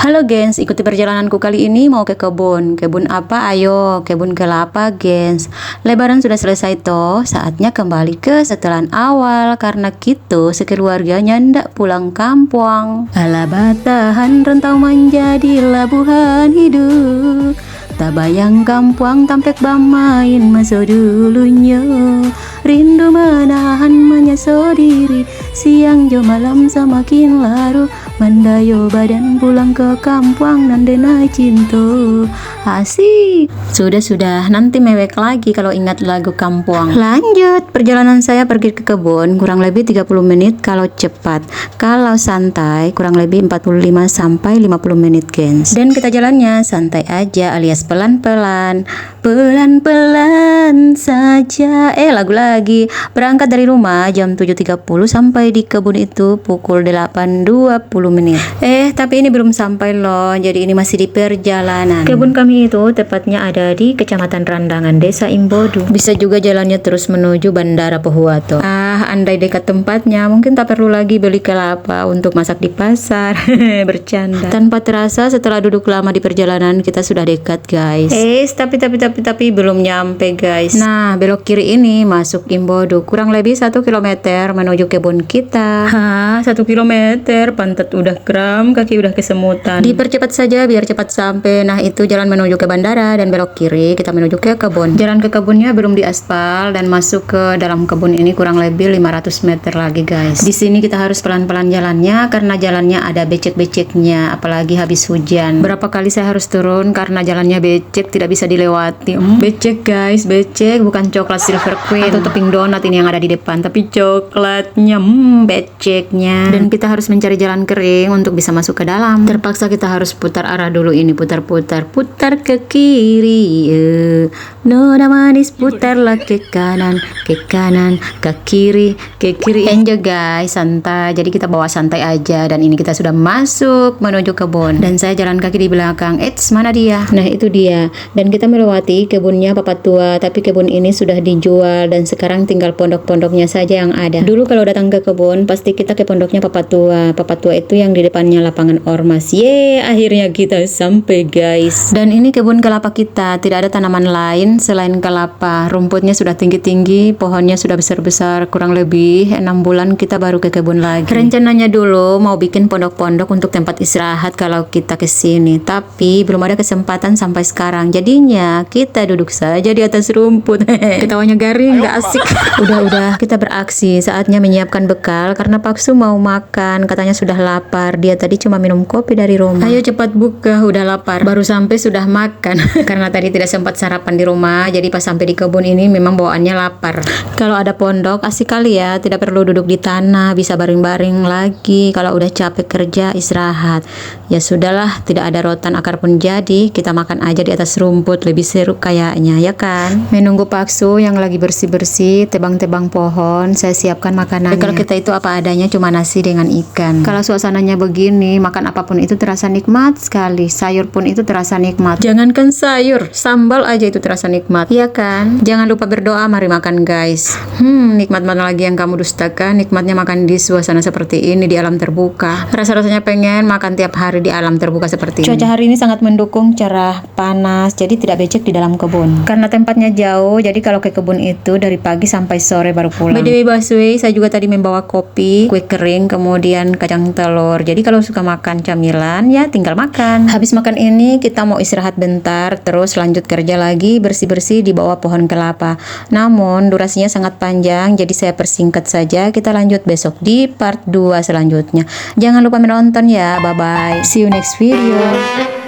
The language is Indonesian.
Halo gens, ikuti perjalananku kali ini mau ke kebun. Kebun apa? Ayo, kebun kelapa gens. Lebaran sudah selesai toh, saatnya kembali ke setelan awal karena kita sekeluarganya ndak pulang kampung. Ala batahan rentau menjadi labuhan hidup. Tak bayang kampung tampek bamain masa dulunya. Rindu menahan menyesal diri, siang jo malam semakin larut. Mandayo badan pulang ke kampung nandena cinta. Asik. Sudah, nanti mewek lagi kalau ingat lagu kampung. Lanjut, perjalanan saya pergi ke kebun kurang lebih 30 menit kalau cepat. Kalau santai kurang lebih 45 sampai 50 menit, gens. Dan kita jalannya santai aja alias pelan-pelan. Pelan-pelan saja. Lagu lagi. Berangkat dari rumah jam 7.30 sampai di kebun itu pukul 8.20 menit. Tapi ini belum sampai loh. Jadi ini masih di perjalanan. Kebun kami itu tepatnya ada di Kecamatan Randangan, Desa Imbodu. Bisa juga jalannya terus menuju Bandara Pohuwato. Andai dekat tempatnya, mungkin tak perlu lagi beli kelapa untuk masak di pasar. Bercanda. Tanpa terasa setelah duduk lama di perjalanan kita sudah dekat, guys. Tapi belum nyampe, guys. Nah, belok kiri ini masuk Imbodu. Kurang lebih 1 kilometer menuju kebun kita. 1 kilometer, pantat udah kram, kaki udah kesemutan. Dipercepat saja biar cepat sampai. Nah, itu jalan menuju ke bandara dan belok kiri kita menuju ke kebun. Jalan ke kebunnya belum diaspal dan masuk ke dalam kebun ini kurang lebih 500 meter lagi, guys. Di sini kita harus pelan-pelan jalannya karena jalannya ada becek-beceknya, apalagi habis hujan. Berapa kali saya harus turun karena jalannya becek, tidak bisa dilewati. Becek, guys, becek, bukan coklat Silver Queen atau topping donat ini yang ada di depan, tapi coklatnya, beceknya. Dan kita harus mencari jalan kering untuk bisa masuk ke dalam. Terpaksa kita harus putar arah dulu ini, putar ke kiri. Nona manis, putarlah ke kanan, ke kiri, enjoy, guys, santai. Jadi kita bawa santai aja dan ini kita sudah masuk menuju kebun dan saya jalan kaki di belakang. Mana dia? Nah, itu dia. Dan kita melewati kebunnya Papa Tua, tapi kebun ini sudah dijual dan sekarang tinggal pondok-pondoknya saja yang ada. Dulu kalau datang ke kebun pasti kita ke pondoknya Papa Tua. Papa Tua itu yang di depannya lapangan ormas. Akhirnya kita sampai, guys. Dan ini kebun kelapa kita, tidak ada tanaman lain selain kelapa. Rumputnya sudah tinggi-tinggi, pohonnya sudah besar-besar. Kurang lebih 6 bulan kita baru ke kebun lagi. Rencananya dulu mau bikin pondok-pondok untuk tempat istirahat kalau kita ke sini, tapi belum ada kesempatan sampai sekarang. Jadinya kita duduk saja di atas rumput. Ketawanya garing, gak asik. Udah, kita beraksi. Saatnya menyiapkan bekal karena Paksu mau makan. Katanya sudah lapar. Dia tadi cuma minum kopi dari rumah. Ayo cepat buka, udah lapar. Baru sampai sudah makan. Karena tadi tidak sempat sarapan di rumah, jadi pas sampai di kebun ini memang bawaannya lapar. Kalau ada pondok asik kali ya, tidak perlu duduk di tanah, bisa baring-baring lagi. Kalau udah capek kerja, istirahat. Ya sudahlah, tidak ada rotan akar pun jadi, kita makan aja di atas rumput, lebih seru kayaknya, ya kan? Menunggu Paksu yang lagi bersih-bersih, tebang-tebang pohon, saya siapkan makanannya. Kalau kita itu apa adanya, cuma nasi dengan ikan. Kalau suasananya begini, makan apapun itu terasa nikmat sekali. Sayur pun itu terasa nikmat. Jangankan sayur, sambal aja itu terasa nikmat, ya kan? Jangan lupa berdoa, mari makan, guys. Nikmat mana lagi yang kamu dustakan? Nikmatnya makan di suasana seperti ini, di alam terbuka. Rasa-rasanya pengen makan tiap hari di alam terbuka seperti ini. Cuaca hari ini sangat mendukung, cerah, panas, jadi tidak becek di dalam kebun. Karena tempatnya jauh, jadi kalau ke kebun itu dari pagi sampai sore baru pulang. By the way, busway, saya juga tadi membawa kopi, kue kering, kemudian kacang telur. Jadi kalau suka makan camilan, ya tinggal makan. Habis makan ini, kita mau istirahat bentar, terus lanjut kerja lagi, bersih-bersih di bawah pohon kelapa. Namun, durasinya sangat panjang, jadi saya persingkat saja. Kita lanjut besok di part 2 selanjutnya. Jangan lupa menonton ya, bye-bye. See you next video.